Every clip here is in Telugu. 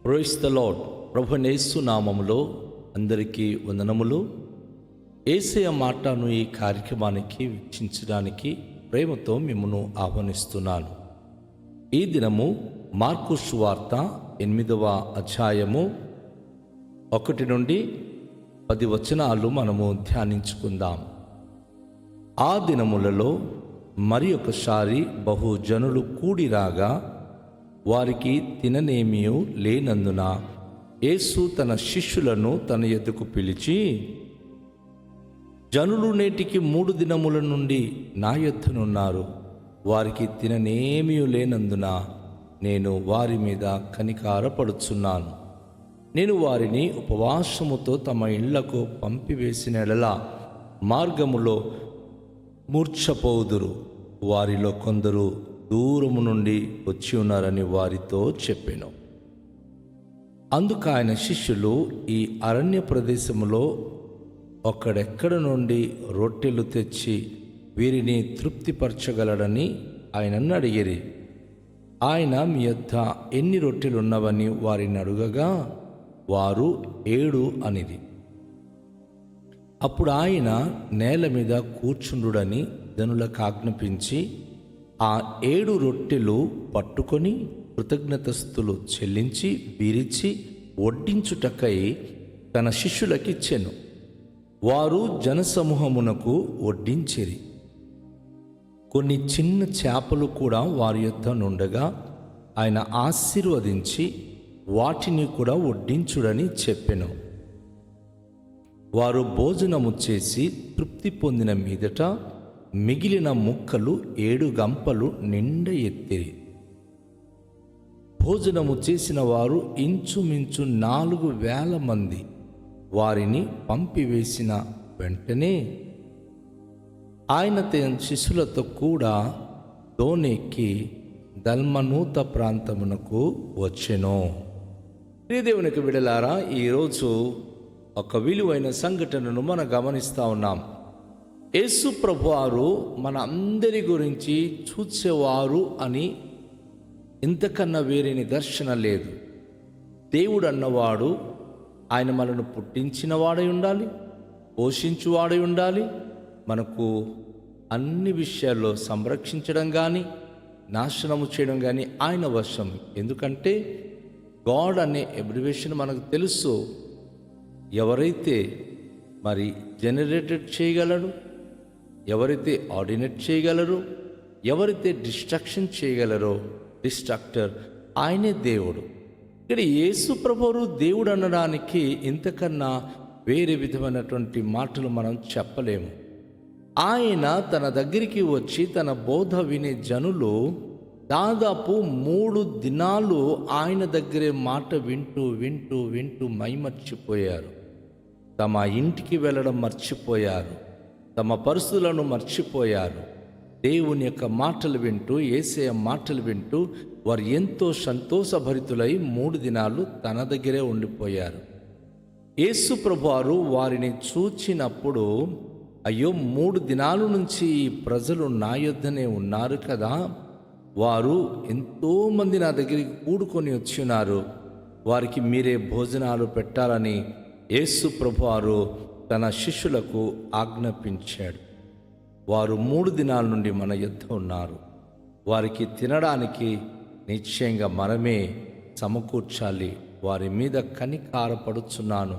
Praise the lord. ప్రభువైన యేసు నామములో అందరికీ వందనములు. యేసయ్య మాటను ఈ కార్యక్రమానికి వీక్షించడానికి ప్రేమతో మిమ్మల్ని ఆహ్వానిస్తున్నాను. ఈ దినము మార్కు సువార్త 8వ అధ్యాయము 1 నుండి 10 వచనాలు మనము ధ్యానించుకుందాం. ఆ దినములలో మరి ఒకసారి బహుజనులు కూడిరాగా వారికి తిననేమియూ లేనందున యేసు తన శిష్యులను తన యొద్దకు పిలిచి, జనులు నేటికి 3 దినముల నుండి నా యొద్దనున్నారు. వారికి తిననేమియూ లేనందున నేను వారి మీద కనికారపడుచున్నాను. నేను వారిని ఉపవాసముతో తమ ఇళ్లకు పంపివేసిన ఎడల మార్గములో మూర్ఛపోదురు. వారిలో కొందరు దూరము నుండి వచ్చి ఉన్నారని వారితో చెప్పెను. అందుకు ఆయన శిష్యులు ఈ అరణ్య ప్రదేశములో ఒక్కడెక్కడ నుండి రొట్టెలు తెచ్చి వీరిని తృప్తిపరచగలడని ఆయనను అడిగిరి. ఆయన మీ యొద్ద ఎన్ని రొట్టెలు ఉన్నవని వారిని అడుగగా వారు 7 అనిది. అప్పుడు ఆయన నేల మీద కూర్చుండుడని జనులకు ఆజ్ఞాపించి ఆ 7 రొట్టెలు పట్టుకొని కృతజ్ఞతస్తులు చెల్లించి విరిచి వడ్డించుటకై తన శిష్యులకిచ్చెను. వారు జనసమూహమునకు వడ్డించిరి. కొన్ని చిన్న చేపలు కూడా వారి యొద్ద నుండగా ఆయన ఆశీర్వదించి వాటిని కూడా వడ్డించుడని చెప్పెను. వారు భోజనము చేసి తృప్తి పొందిన మీదట మిగిలిన ముక్కలు 7 గంపలు నిండా ఎత్తిరి. భోజనము చేసిన వారు ఇంచుమించు 4,000 మంది. వారిని పంపివేసిన వెంటనే ఆయన తన శిష్యులతో కూడా దోణెక్కి దల్మనూత ప్రాంతమునకు వచ్చెను. ప్రియదేవునికి బిడ్డలారా, ఈరోజు ఒక విలువైన సంఘటనను మనం గమనిస్తూ ఉన్నాం. యేసు ప్రభువారు మన అందరి గురించి చూసేవారు అని ఇంతకన్నా వేరే నిదర్శన లేదు. దేవుడు అన్నవాడు ఆయన మనను పుట్టించిన వాడై ఉండాలి, పోషించువాడై ఉండాలి, మనకు అన్ని విషయాల్లో సంరక్షించడం కానీ నాశనము చేయడం కానీ ఆయన వశం. ఎందుకంటే గాడ్ అనే అబ్రివేషన్ మనకు తెలుసు. ఎవరైతే మరి జనరేటెడ్ చేయగలరు, ఎవరైతే ఆర్డినేట్ చేయగలరు, ఎవరైతే డిస్ట్రక్షన్ చేయగలరో డిస్ట్రక్టర్ ఆయనే దేవుడు. ఇక్కడ యేసు ప్రభువు దేవుడు అనడానికి ఇంతకన్నా వేరే విధమైనటువంటి మాటలు మనం చెప్పలేము. ఆయన తన దగ్గరికి వచ్చి తన బోధ వినే జనులు దాదాపు 3 దినాలు ఆయన దగ్గరే మాట వింటూ వింటూ వింటూ మైమర్చిపోయారు. తమ ఇంటికి వెళ్ళడం మర్చిపోయారు, తమ పరిస్థితులను మర్చిపోయారు. దేవుని యొక్క మాటలు వింటూ, యేసయ్య మాటలు వింటూ వారు ఎంతో సంతోషభరితులై 3 దినాలు తన దగ్గరే ఉండిపోయారు. యేసు ప్రభువారు వారిని చూచినప్పుడు, అయ్యో 3 దినాల నుంచి ఈ ప్రజలు నా యొద్దనే ఉన్నారు కదా, వారు ఎంతోమంది నా దగ్గరికి కూడుకొని వచ్చి ఉన్నారు, వారికి మీరే భోజనాలు పెట్టాలని యేసు ప్రభువారు తన శిష్యులకు ఆజ్ఞాపించాడు. వారు 3 దినాల నుండి మన యొద్ద ఉన్నారు. వారికి తినడానికి నిశ్చయంగా మనమే సమకూర్చాలి. వారి మీద కనికారపడుచున్నాను,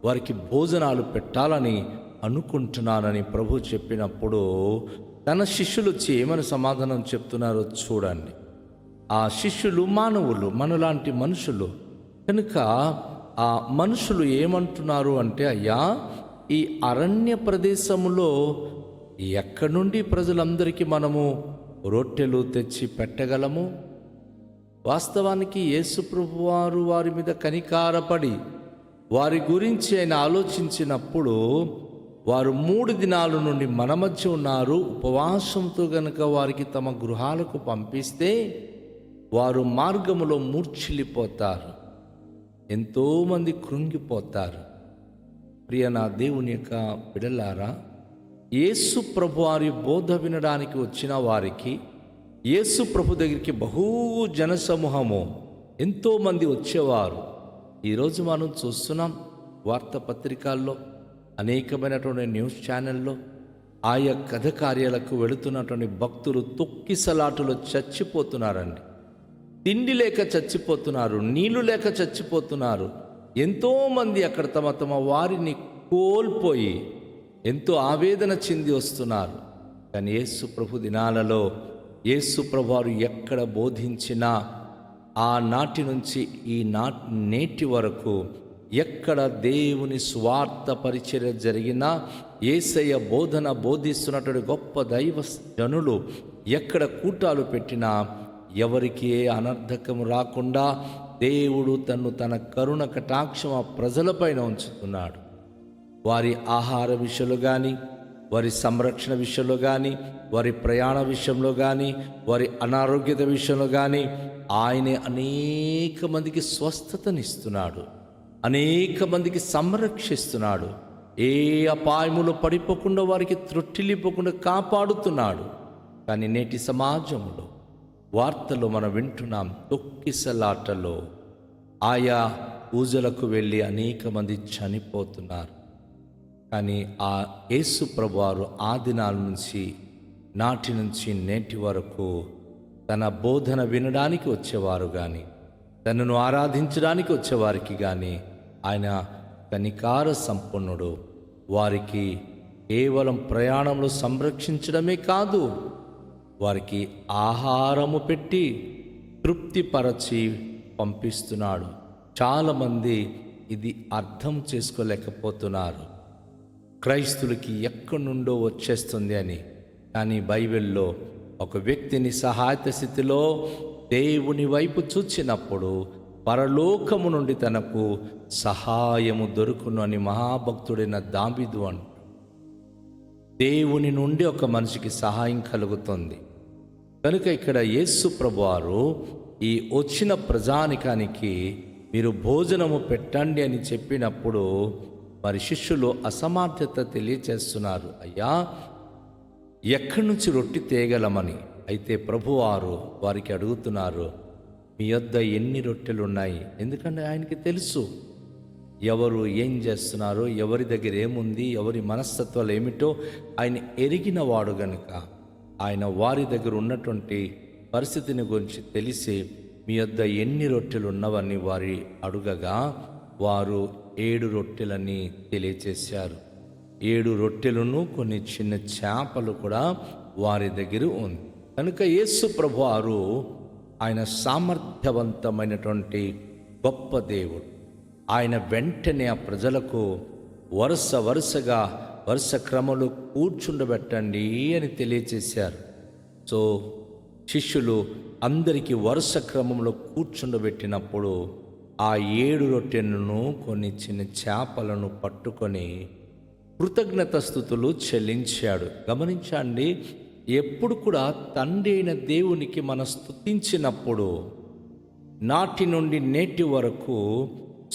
వారికి భోజనాలు పెట్టాలని అనుకుంటున్నానని ప్రభు చెప్పినప్పుడు తన శిష్యులు వచ్చి ఏమని సమాధానం చెప్తున్నారో చూడండి. ఆ శిష్యులు మానవులు, మనలాంటి మనుషులు కనుక ఆ మనుషులు ఏమంటున్నారు అంటే, అయ్యా ఈ అరణ్య ప్రదేశములో ఎక్కడి నుండి ప్రజలందరికీ మనము రొట్టెలు తెచ్చి పెట్టగలము? వాస్తవానికి యేసు ప్రభువారు వారి మీద కనికారపడి వారి గురించి ఆయన ఆలోచించినప్పుడు, వారు 3 దినాల నుండి మన మధ్య ఉన్నారు, ఉపవాసంతో గనుక వారికి తమ గృహాలకు పంపిస్తే వారు మార్గములో మూర్ఛిల్లిపోతారు, ఎంతోమంది కృంగిపోతారు. ప్రియ నా దేవుని యొక్క బిడ్డలారా, యేసు ప్రభు వారి బోధ వినడానికి వచ్చిన వారికి యేసు ప్రభు దగ్గరికి బహు జనసమూహము ఎంతోమంది వచ్చేవారు. ఈరోజు మనం చూస్తున్నాం వార్తాపత్రికల్లో, అనేకమైనటువంటి న్యూస్ ఛానల్లో ఆయా కథ కార్యాలకు వెళుతున్నటువంటి భక్తులు తొక్కిసలాటులో చచ్చిపోతున్నారండి. తిండి లేక చచ్చిపోతున్నారు, నీళ్లు లేక చచ్చిపోతున్నారు. ఎంతోమంది అక్కడ తమ వారిని కోల్పోయి ఎంతో ఆవేదన చెంది వస్తున్నారు. కానీ యేసు ప్రభు దినాలలో యేసు ప్రభు వారు ఎక్కడ బోధించినా ఆనాటి నుంచి నేటి వరకు ఎక్కడ దేవుని స్వార్థ పరిచర్య జరిగినా, యేసయ్య బోధన బోధిస్తున్నటువంటి గొప్ప దైవ జనులు ఎక్కడ కూటాలు పెట్టినా ఎవరికి ఏ అనర్థకము రాకుండా దేవుడు తన కరుణ కటాక్షం ఆ ప్రజలపైన ఉంచుతున్నాడు. వారి ఆహార విషయంలో కానీ, వారి సంరక్షణ విషయంలో కానీ, వారి ప్రయాణ విషయంలో కానీ, వారి అనారోగ్యత విషయంలో కానీ ఆయనే అనేక మందికి స్వస్థతనిస్తున్నాడు, అనేక మందికి సంరక్షిస్తున్నాడు. ఏ అపాయములో పడిపోకుండా వారికి త్రొట్టిల్లిపోకుండా కాపాడుతున్నాడు. కానీ నేటి సమాజంలో వార్తలు మనం వింటున్నాం, తొక్కిసలాటలో ఆయా పూజలకు వెళ్ళి అనేక మంది చనిపోతున్నారు. కానీ ఆ యేసు ప్రభువారు ఆ దినాల నుంచి నాటి నుంచి నేటి వరకు తన బోధన వినడానికి వచ్చేవారు కానీ, తనను ఆరాధించడానికి వచ్చేవారికి కానీ ఆయన కనికార సంపన్నుడు. వారికి కేవలం ప్రయాణంలో సంరక్షించడమే కాదు, వారికి ఆహారము పెట్టి తృప్తిపరచి పంపిస్తున్నాడు. చాలామంది ఇది అర్థం చేసుకోలేకపోతున్నారు. క్రైస్తులకి ఎక్కడి నుండో వచ్చేస్తుంది అని. కానీ బైబిల్లో ఒక వ్యక్తిని సహాయత స్థితిలో దేవుని వైపు చూచినప్పుడు పరలోకము నుండి తనకు సహాయము దొరుకును అని మహాభక్తుడైన దావీదు అంటాడు. దేవుని నుండి ఒక మనిషికి సహాయం కలుగుతుంది. కనుక ఇక్కడ యేసు ప్రభువారు ఈ వచ్చిన ప్రజానికానికి మీరు భోజనము పెట్టండి అని చెప్పినప్పుడు మరి శిష్యులు అసమర్థత తెలియచేస్తున్నారు. అయ్యా, ఎక్కడి నుంచి రొట్టె తేగలమని. అయితే ప్రభువారు వారికి అడుగుతున్నారు, మీ వద్ద ఎన్ని రొట్టెలు ఉన్నాయి? ఎందుకంటే ఆయనకి తెలుసు ఎవరు ఏం చేస్తున్నారో, ఎవరి దగ్గర ఏముంది, ఎవరి మనస్తత్వాలు ఏమిటో ఆయన ఎరిగిన వాడు గనుక ఆయన వారి దగ్గర ఉన్నటువంటి పరిస్థితిని గురించి తెలిసి మీ వద్ద ఎన్ని రొట్టెలు ఉన్నవని వారి అడుగగా వారు 7 రొట్టెలని తెలియచేశారు. 7 రొట్టెలను కొన్ని చిన్న చేపలు కూడా వారి దగ్గర ఉంది. కనుక యేసు ప్రభువారు ఆయన సామర్థ్యవంతమైనటువంటి గొప్ప దేవుడు. ఆయన వెంటనే ఆ ప్రజలకు వరుస క్రమంలో కూర్చుండబెట్టండి అని తెలియచేశారు. సో శిష్యులు అందరికీ వరుస క్రమంలో కూర్చుండబెట్టినప్పుడు ఆ 7 రొట్టెలను కొన్ని చిన్న చేపలను పట్టుకొని కృతజ్ఞతాస్తుతులు చెల్లించాడు. గమనించండి, ఎప్పుడు కూడా తండ్రి అయిన దేవునికి మనం స్తుతించినప్పుడు నాటి నుండి నేటి వరకు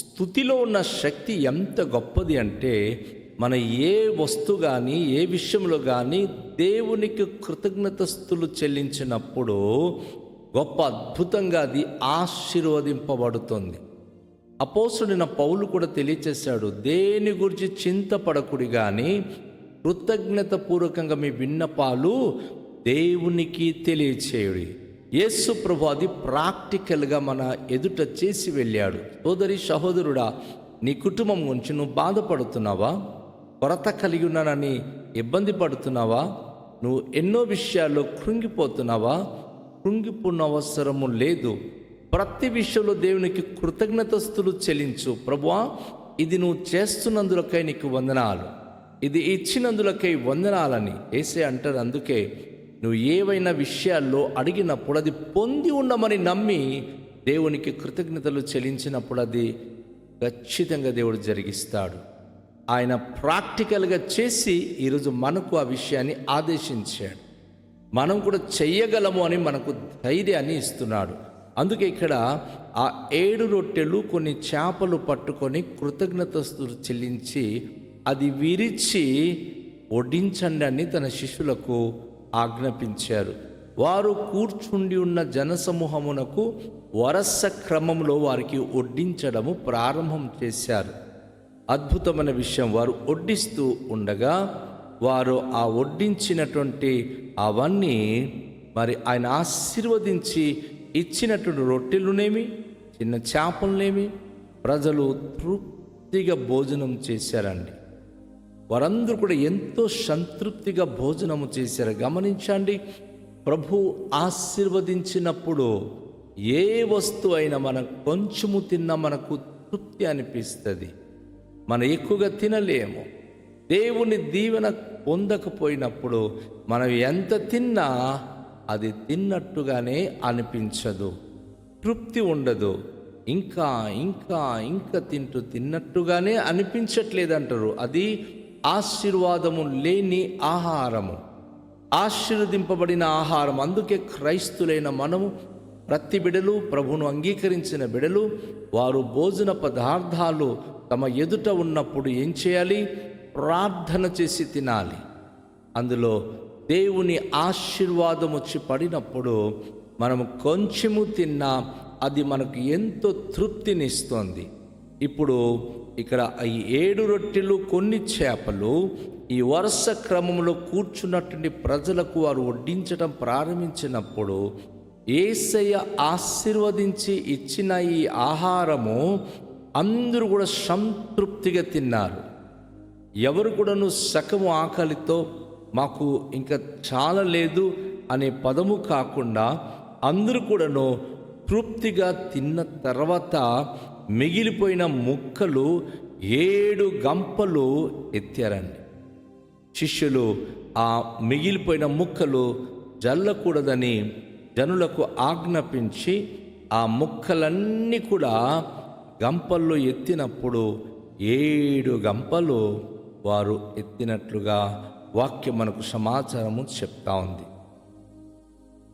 స్తుతిలో ఉన్న శక్తి ఎంత గొప్పది అంటే, మన ఏ వస్తువు కానీ ఏ విషయంలో కానీ దేవునికి కృతజ్ఞతాస్తుతులు చెల్లించినప్పుడు గొప్ప అద్భుతంగా అది ఆశీర్వదింపబడుతుంది. అపోస్తుడైన పౌలు కూడా తెలియచేశాడు, దేని గురించి చింతపడకుడి కానీ కృతజ్ఞత పూర్వకంగా మీ విన్నపాలు దేవునికి తెలియచేయుడి. యేసు ప్రభు అది ప్రాక్టికల్గా మన ఎదుట చేసి వెళ్ళాడు. సోదరి సహోదరుడా, నీ కుటుంబం గురించి నువ్వు బాధపడుతున్నావా? కొరత కలిగి ఉన్నానని ఇబ్బంది పడుతున్నావా? నువ్వు ఎన్నో విషయాల్లో కృంగిపోతున్నావా? కృంగిపోన్న అవసరము లేదు. ప్రతి విషయంలో దేవునికి కృతజ్ఞతాస్తుతులు చెల్లించు. ప్రభువా, ఇది నువ్వు చేస్తున్నందులకై నీకు వందనాలు, ఇది ఇచ్చినందులకై వందనాలని యేసయ్య అంటారు. అందుకే నువ్వు ఏవైనా విషయాల్లో అడిగినప్పుడు అది పొంది ఉండమని నమ్మి దేవునికి కృతజ్ఞతలు చెల్లించినప్పుడు అది ఖచ్చితంగా దేవుడు జరిగిస్తాడు. ఆయన ప్రాక్టికల్గా చేసి ఈరోజు మనకు ఆ విషయాన్ని ఆదేశించాడు. మనం కూడా చెయ్యగలము అని మనకు ధైర్యాన్ని ఇస్తున్నాడు. అందుకే ఇక్కడ ఆ 7 రొట్టెలు కొన్ని చేపలు పట్టుకొని కృతజ్ఞతాస్తుతులు చెల్లించి అది విరిచి వడ్డించండి అని తన శిష్యులకు ఆజ్ఞాపించారు. వారు కూర్చుండి ఉన్న జనసమూహమునకు వరస క్రమంలో వారికి వడ్డించడము ప్రారంభం చేశారు. అద్భుతమైన విషయం, వారు వడ్డిస్తూ ఉండగా వారు ఆ వడ్డించినటువంటి అవన్నీ మరి ఆయన ఆశీర్వదించి ఇచ్చినటువంటి రొట్టెలునేమి చిన్న చేపలనేమి ప్రజలు తృప్తిగా భోజనం చేశారండి. వారందరూ కూడా ఎంతో సంతృప్తిగా భోజనము చేశారు. గమనించండి, ప్రభు ఆశీర్వదించినప్పుడు ఏ వస్తువు అయినా మనం కొంచెము తిన్నా మనకు తృప్తి అనిపిస్తుంది. మనం ఎక్కువగా తినలేము. దేవుని దీవెన పొందకపోయినప్పుడు మనం ఎంత తిన్నా అది తిన్నట్టుగానే అనిపించదు, తృప్తి ఉండదు. ఇంకా ఇంకా ఇంకా తిన్నట్టుగానే అనిపించట్లేదంటారు. అది ఆశీర్వాదము లేని ఆహారము, ఆశీర్వదింపబడిన ఆహారం. అందుకే క్రైస్తులైన మనము ప్రతి బిడలు, ప్రభువును అంగీకరించిన బిడలు, వారు భోజన పదార్థాలు తమ ఎదుట ఉన్నప్పుడు ఏం చేయాలి? ప్రార్థన చేసి తినాలి. అందులో దేవుని ఆశీర్వాదం వచ్చి పడినప్పుడు మనము కొంచెము తిన్నా అది మనకు ఎంతో తృప్తినిస్తుంది. ఇప్పుడు ఇక్కడ ఈ 7 రొట్టెలు కొన్ని చేపలు ఈ వరుస క్రమంలో కూర్చున్నటువంటి ప్రజలకు వారు వడ్డించడం ప్రారంభించినప్పుడు యేసయ్య ఆశీర్వదించి ఇచ్చిన ఈ ఆహారము అందరూ కూడా సంతృప్తిగా తిన్నారు. ఎవరు కూడాను సగము ఆకలితో మాకు ఇంకా చాలా లేదు అనే పదము కాకుండా అందరూ కూడాను తృప్తిగా తిన్న తర్వాత మిగిలిపోయిన ముక్కలు 7 గంపలు ఎత్తారండి. శిష్యులు ఆ మిగిలిపోయిన ముక్కలు జల్లకూడదని జనులకు ఆజ్ఞాపించి ఆ ముక్కలన్నీ కూడా గంపల్లో ఎత్తినప్పుడు 7 గంపలు వారు ఎత్తినట్లుగా వాక్యం మనకు సమాచారము చెప్తా ఉంది.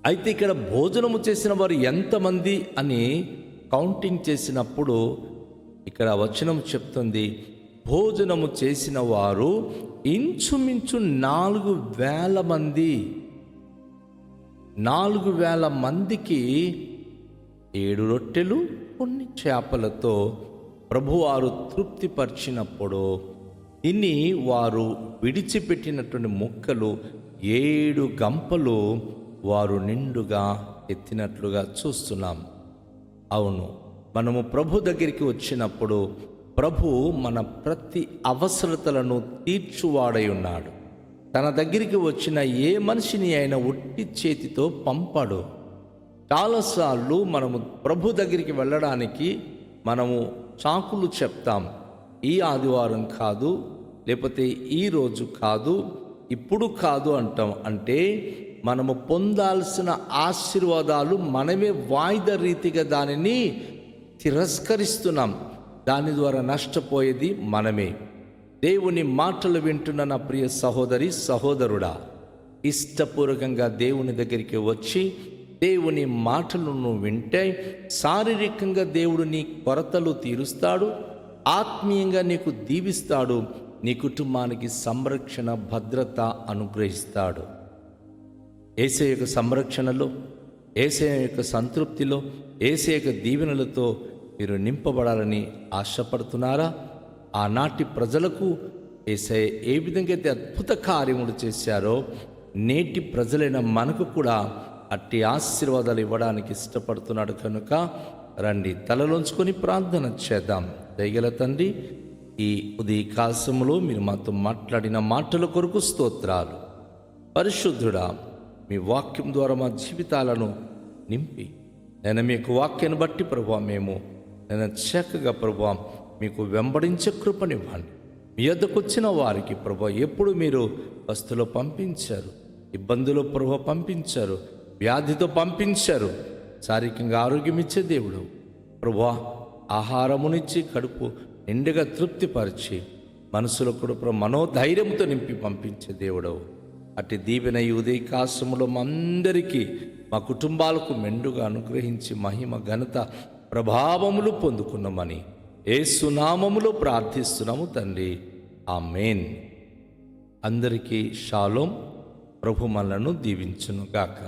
అయితే ఇక్కడ భోజనము చేసిన వారు ఎంతమంది అని కౌంటింగ్ చేసినప్పుడు ఇక్కడ వచనం చెప్తుంది, భోజనము చేసిన వారు ఇంచుమించు 4,000 మంది. 4,000 మందికి 7 రొట్టెలు కొన్ని చేపలతో ప్రభువారు తృప్తిపరిచినప్పుడు ఇన్ని వారు విడిచిపెట్టినటువంటి ముక్కలు 7 గంపలు వారు నిండుగా ఎత్తినట్లుగా చూస్తున్నాం. అవును, మనము ప్రభు దగ్గరికి వచ్చినప్పుడు ప్రభు మన ప్రతి అవసరతలను తీర్చువాడై ఉన్నాడు. తన దగ్గరికి వచ్చిన ఏ మనిషిని అయినా ఒట్టి చేతితో పంపాడు. చాలాసార్లు మనము ప్రభు దగ్గరికి వెళ్ళడానికి మనము సాకులు చెప్తాం. ఈ ఆదివారం కాదు, లేకపోతే ఈ రోజు కాదు, ఇప్పుడు కాదు అంటాం. అంటే మనము పొందాల్సిన ఆశీర్వాదాలు మనమే వాయిదా రీతిగా దానిని తిరస్కరిస్తున్నాం. దాని ద్వారా నష్టపోయేది మనమే. దేవుని మాటలు వింటున్న నా ప్రియ సహోదరి సహోదరుడా, ఇష్టపూర్వకంగా దేవుని దగ్గరికి వచ్చి దేవుని మాటలను వింటే శారీరకంగా దేవుడు నీ కొరతలు తీరుస్తాడు, ఆత్మీయంగా నీకు దీవిస్తాడు, నీ కుటుంబానికి సంరక్షణ భద్రత అనుగ్రహిస్తాడు. యేసయ్య యొక్క సంరక్షణలో, యేసయ్య యొక్క సంతృప్తిలో, యేసయ్య యొక్క దీవెనలతో మీరు నింపబడాలని ఆశపడుతున్నారా? ఆనాటి ప్రజలకు యేసయ్య ఏ విధంగా అయితే అద్భుత కార్యములు చేశారో నేటి ప్రజలైన మనకు కూడా అట్టి ఆశీర్వాదాలు ఇవ్వడానికి ఇష్టపడుతున్నాడు. కనుక రండి, తలలోంచుకొని ప్రార్థన చేద్దాం. దయగల తండ్రి, ఈ ఉదయకాలములో మీరు మాతో మాట్లాడిన మాటల కొరకు స్తోత్రాలు. పరిశుద్ధుడా, మీ వాక్యం ద్వారా మా జీవితాలను నింపి నేను మీకు వాక్యాన్ని బట్టి ప్రభువా మేము నేను చక్కగా ప్రభువా మీకు వెంబడించే కృపనివ్వండి. మీ యొద్దకు వచ్చిన వారికి ప్రభువా ఎప్పుడు మీరు వస్తువులో పంపించారు, ఇబ్బందులు ప్రభువా పంపించారు, వ్యాధితో పంపించారు, శారీరకంగా ఆరోగ్యం ఇచ్చే దేవుడు ప్రభువా, ఆహారమునిచ్చి కడుపు నిండుగా తృప్తిపరిచి మనసులో కూడా మనోధైర్యంతో నింపి పంపించే దేవుడవు. అట్టి దీవెన ఈ ఉదయకాశములో మా అందరికీ, మా కుటుంబాలకు మెండుగా అనుగ్రహించి మహిమ ఘనత ప్రభావములు పొందుకున్నామని యేసు నామములో ప్రార్థిస్తున్నాము తండ్రి, ఆమేన్. అందరికీ షాలోం. ప్రభు మనలను దీవించును గాక.